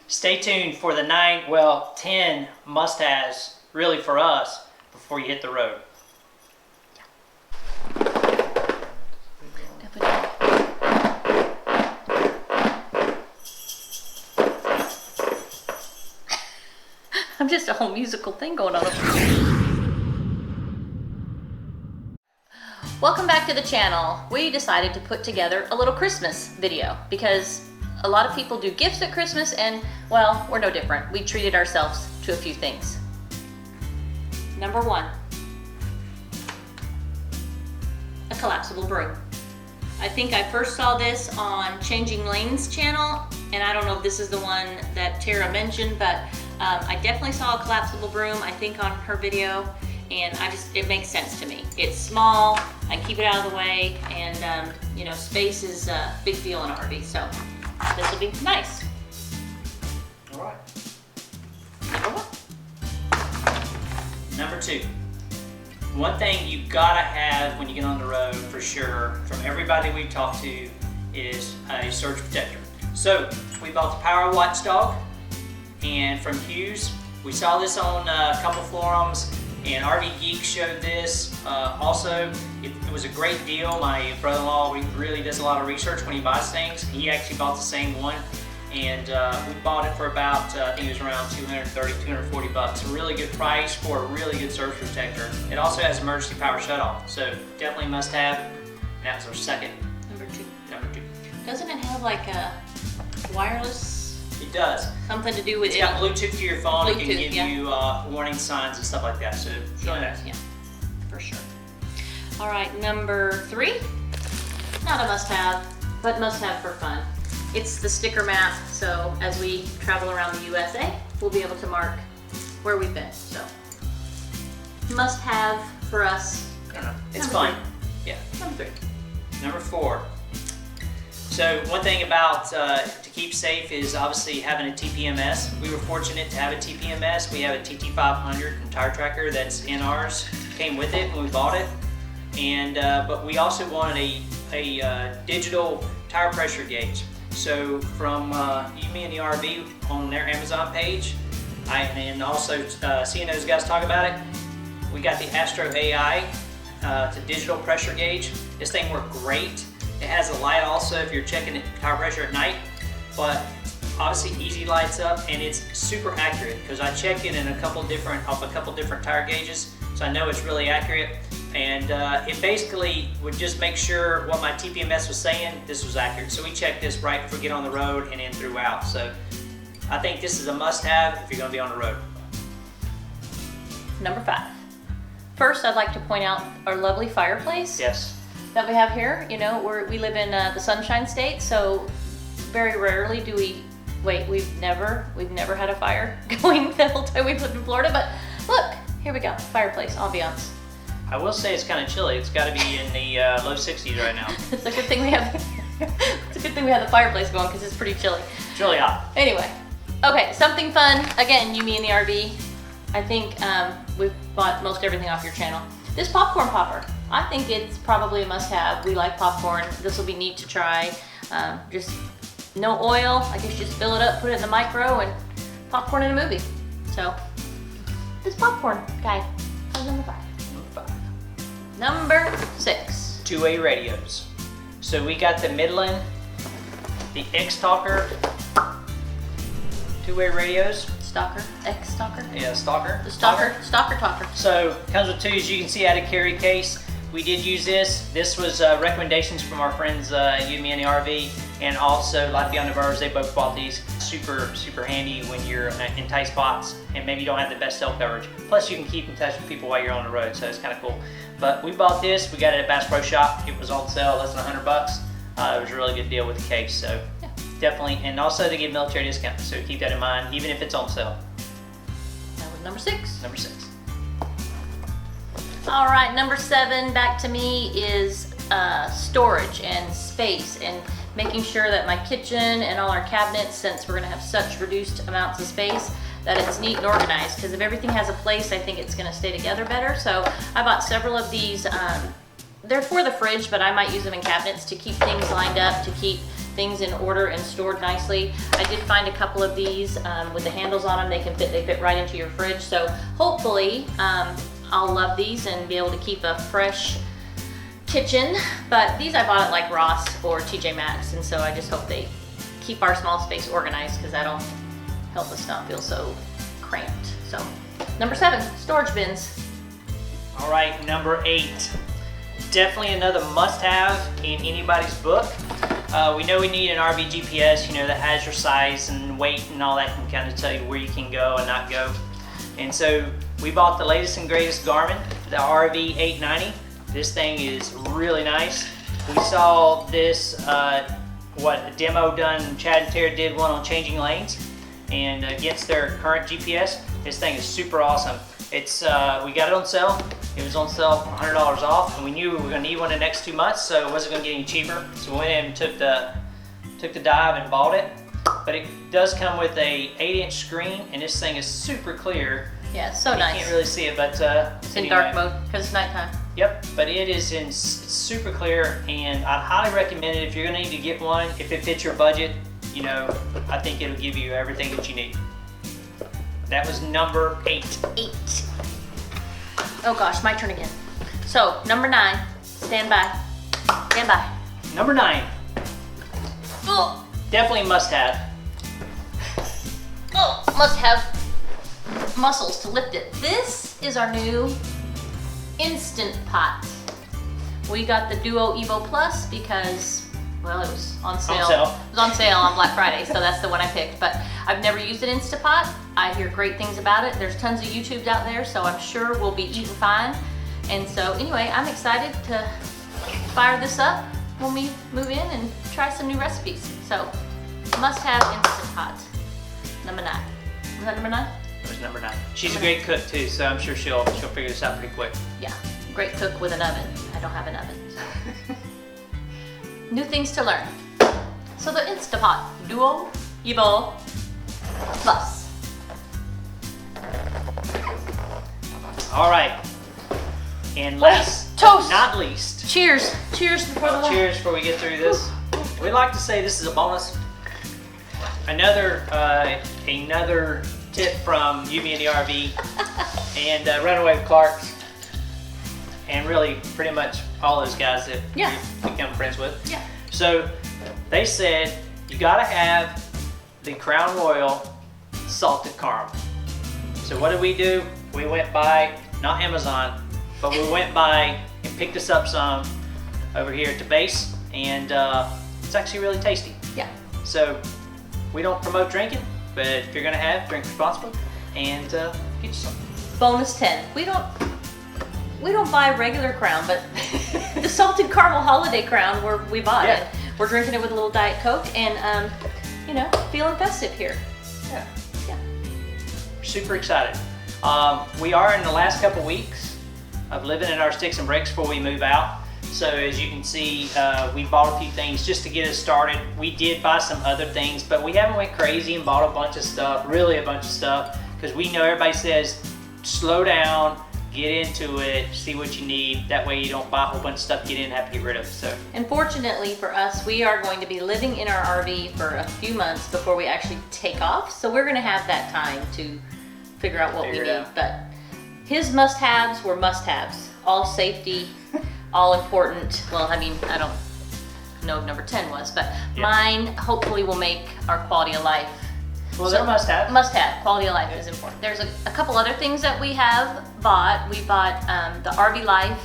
Stay tuned for the 10 must-haves, really for us, before you hit the road. I'm just a whole musical thing going on. Welcome back to the channel. We decided to put together a little Christmas video because a lot of people do gifts at Christmas and, well, we're no different. We treated ourselves to a few things. Number one, a collapsible broom. I think I first saw this on Changing Lane's channel, and I don't know if this is the one that Tara mentioned, but I definitely saw a collapsible broom, I think, on her video, and it makes sense to me. It's small, I can keep it out of the way, and you know, space is a big deal in RV, so this will be nice. All right. Number one. Number two. One thing you gotta have when you get on the road, for sure, from everybody we've talked to, is a surge protector. So we bought the Power Watchdog, and from Hughes. We saw this on a couple forums, and RV Geek showed this. Also, it was a great deal. My brother-in-law really does a lot of research when he buys things. He actually bought the same one, and we bought it for about, I think it was around 230, 240 bucks. A really good price for a really good surge protector. It also has emergency power shutoff, so definitely must have. And that was our second. Number two. Number two. Doesn't it have like a wireless? It does. Something to do with It's got Bluetooth to your phone. It can Bluetooth, give yeah. you warning signs and stuff like that. So it's really nice. Yeah, for sure. All right, number three. Not a must-have, but must-have for fun. It's the sticker map. So as we travel around the USA, we'll be able to mark where we've been. So must-have for us. I don't know. It's Number fun. three. Yeah. Number three. Number four. So one thing about to keep safe is obviously having a TPMS. We were fortunate to have a TPMS. We have a TT500 from Tire Tracker that's in ours. Came with it when we bought it, and but we also wanted a digital tire pressure gauge. So from You, Me, and the RV on their Amazon page, and also seeing those guys talk about it, we got the Astro AI. It's a digital pressure gauge. This thing worked great. It has a light also if you're checking tire pressure at night, but obviously easy lights up, and it's super accurate because I checked it in a couple different tire gauges, so I know it's really accurate. And it basically would just make sure what my TPMS was saying, this was accurate. So we checked this right before we get on the road and then throughout. So I think this is a must-have if you're going to be on the road. Number five. First, I'd like to point out our lovely fireplace. Yes. That we have here. You know, we live in the Sunshine State, so very rarely do we. Wait, we've never had a fire going the whole time we've lived in Florida. But look, here we go, fireplace ambiance. I will say it's kind of chilly. It's got to be in the low 60s right now. It's a good thing we have. It's a good thing we have the fireplace going because it's pretty chilly. It's really hot. Anyway, okay, something fun. Again, You, Me, and the RV. I think we've bought most everything off your channel. This popcorn popper. I think it's probably a must-have. We like popcorn. This will be neat to try. Just no oil. I guess just fill it up, put it in the micro, and popcorn in a movie. So, this popcorn guy. That's number five. Number six. Two-way radios. So we got the Midland, the X-Talker, two-way radios. Stalker, X-Stalker. Yeah, Stalker. The Stalker Talker. So comes with two, as you can see, out of carry case. We did use this. This was recommendations from our friends, You, Me, and the RV, and also Life Beyond the Birds. They both bought these. Super, super handy when you're in tight spots and maybe you don't have the best cell coverage. Plus, you can keep in touch with people while you're on the road, so it's kind of cool. But we bought this. We got it at Bass Pro Shop. It was on sale, less than 100 bucks. It was a really good deal with the case, so yeah, definitely. And also they give military discounts, so keep that in mind, even if it's on sale. That was number six. Number six. All right, number seven, back to me, is storage and space and making sure that my kitchen and all our cabinets, since we're gonna have such reduced amounts of space, that it's neat and organized. Because if everything has a place, I think it's gonna stay together better. So I bought several of these. They're for the fridge, but I might use them in cabinets to keep things lined up, to keep things in order and stored nicely. I did find a couple of these with the handles on them. They fit right into your fridge. So hopefully I'll love these and be able to keep a fresh kitchen. But these I bought at like Ross or TJ Maxx, and so I just hope they keep our small space organized, because that'll help us not feel so cramped. So number 7, storage bins. All right, number 8. Definitely another must-have in anybody's book. We know we need an RV GPS, that has your size and weight and all that, can kind of tell you where you can go and not go. And so we bought the latest and greatest Garmin, the RV 890. This thing is really nice. We saw this, a demo done, Chad and Tara did one on changing lanes, and against their current GPS, this thing is super awesome. It's we got it on sale. It was on sale for $100 off, and we knew we were going to need one in the next 2 months, so it wasn't going to get any cheaper. So we went in and took the dive and bought it. But it does come with a 8-inch screen, and this thing is super clear. Yeah, it's so nice. You can't really see it, but it's in dark mode because it's nighttime. Yep, but it is in super clear, and I'd highly recommend it if you're going to need to get one. If it fits your budget, I think it'll give you everything that you need. That was number 8. 8. Oh gosh, my turn again. So, number 9, stand by. Stand by. Number 9. Oh, Definitely must have. oh, must have muscles to lift it. This is our new Instant Pot. We got the Duo Evo Plus because, well, it was on sale. It was on sale on Black Friday, so that's the one I picked. But I've never used an Instant Pot. I hear great things about it. There's tons of YouTubes out there, so I'm sure we'll be eating fine. And so anyway, I'm excited to fire this up when we move in and try some new recipes. So, must have Instant Pot. Number 9. Was that number 9? It was number 9. She's a great cook too, so I'm sure she'll figure this out pretty quick. Yeah, great cook with an oven. I don't have an oven. So. New things to learn. So the Instant Pot Duo Evo Plus. All right, and last toast. but not least. Cheers. Cheers before the Cheers before we get through this. We'd like to say this is a bonus. Another tip from Newbie and the RV and Runaway with Clarks, and really pretty much all those guys that we become friends with. Yeah. So they said you gotta have the Crown Royal salted caramel. So what did we do? We went by, not Amazon, but we went by and picked us up some over here at the base, and it's actually really tasty. Yeah. So we don't promote drinking, but if you're gonna drink responsibly, and get you some. Bonus 10. We don't buy regular Crown, but the salted caramel holiday Crown we bought it. We're drinking it with a little Diet Coke, and feeling festive here. Yeah. Yeah. Super excited. We are in the last couple weeks of living in our sticks and bricks before we move out. So as you can see, we bought a few things just to get us started. We did buy some other things, but we haven't went crazy and bought a bunch of stuff, really a bunch of stuff, because we know everybody says, slow down, get into it, see what you need. That way you don't buy a whole bunch of stuff you didn't have to get rid of. So. And fortunately for us, we are going to be living in our RV for a few months before we actually take off. So we're going to have that time to figure out what we need. But his must-haves were must-haves. All safety, all important. Well, I mean, I don't know if number 10 was, but mine hopefully will make our quality of life. Well, they're must-have. Must-have. Quality of life is important. There's a couple other things that we have bought. We bought the RV Life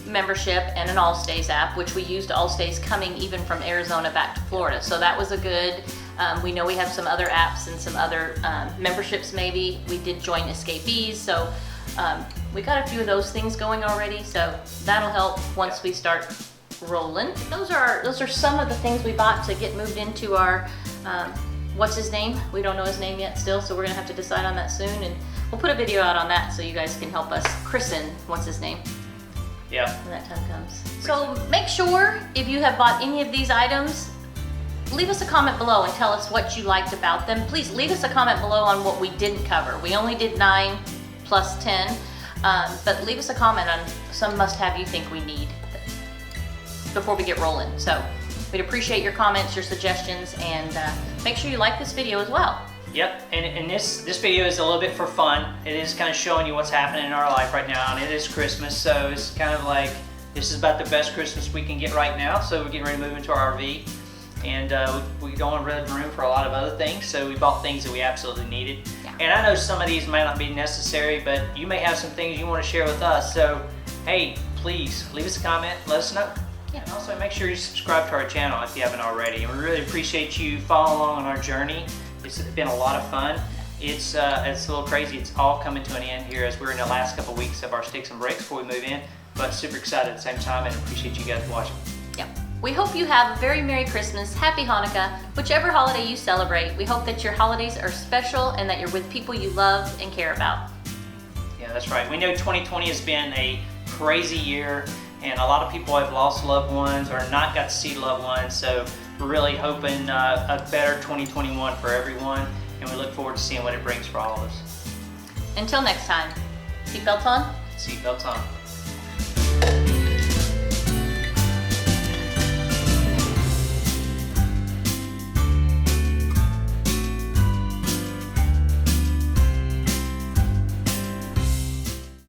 membership and an Allstays app, which we used Allstays coming even from Arizona back to Florida. So that was a good, we know we have some other apps and some other memberships maybe. We did join Escapees, so we got a few of those things going already, so that'll help once we start rolling. Those are some of the things we bought to get moved into our, what's his name? We don't know his name yet still, so we're gonna have to decide on that soon, and we'll put a video out on that so you guys can help us christen, what's his name? Yeah. When that time comes. So make sure if you have bought any of these items, leave us a comment below and tell us what you liked about them. Please leave us a comment below on what we didn't cover. We only did 9 plus 10, but leave us a comment on some must-have you think we need before we get rolling. So We'd appreciate your comments, your suggestions, and make sure you like this video as well. Yep, and this video is a little bit for fun. It is kind of showing you what's happening in our life right now, and it is Christmas, so it's kind of like, this is about the best Christmas we can get right now, so we're getting ready to move into our RV. And we don't have room for a lot of other things, so we bought things that we absolutely needed. Yeah. And I know some of these may not be necessary, but you may have some things you want to share with us. So, hey, please leave us a comment, let us know. Yeah. And also make sure you subscribe to our channel if you haven't already. And we really appreciate you following along on our journey. It's been a lot of fun. It's a little crazy. It's all coming to an end here as we're in the last couple weeks of our sticks and bricks before we move in. But super excited at the same time and appreciate you guys watching. Yep. We hope you have a very Merry Christmas, Happy Hanukkah, whichever holiday you celebrate. We hope that your holidays are special and that you're with people you love and care about. Yeah, that's right. We know 2020 has been a crazy year, and a lot of people have lost loved ones or not got to see loved ones, so we're really hoping a better 2021 for everyone, and we look forward to seeing what it brings for all of us. Until next time, seatbelts on. Seatbelts on.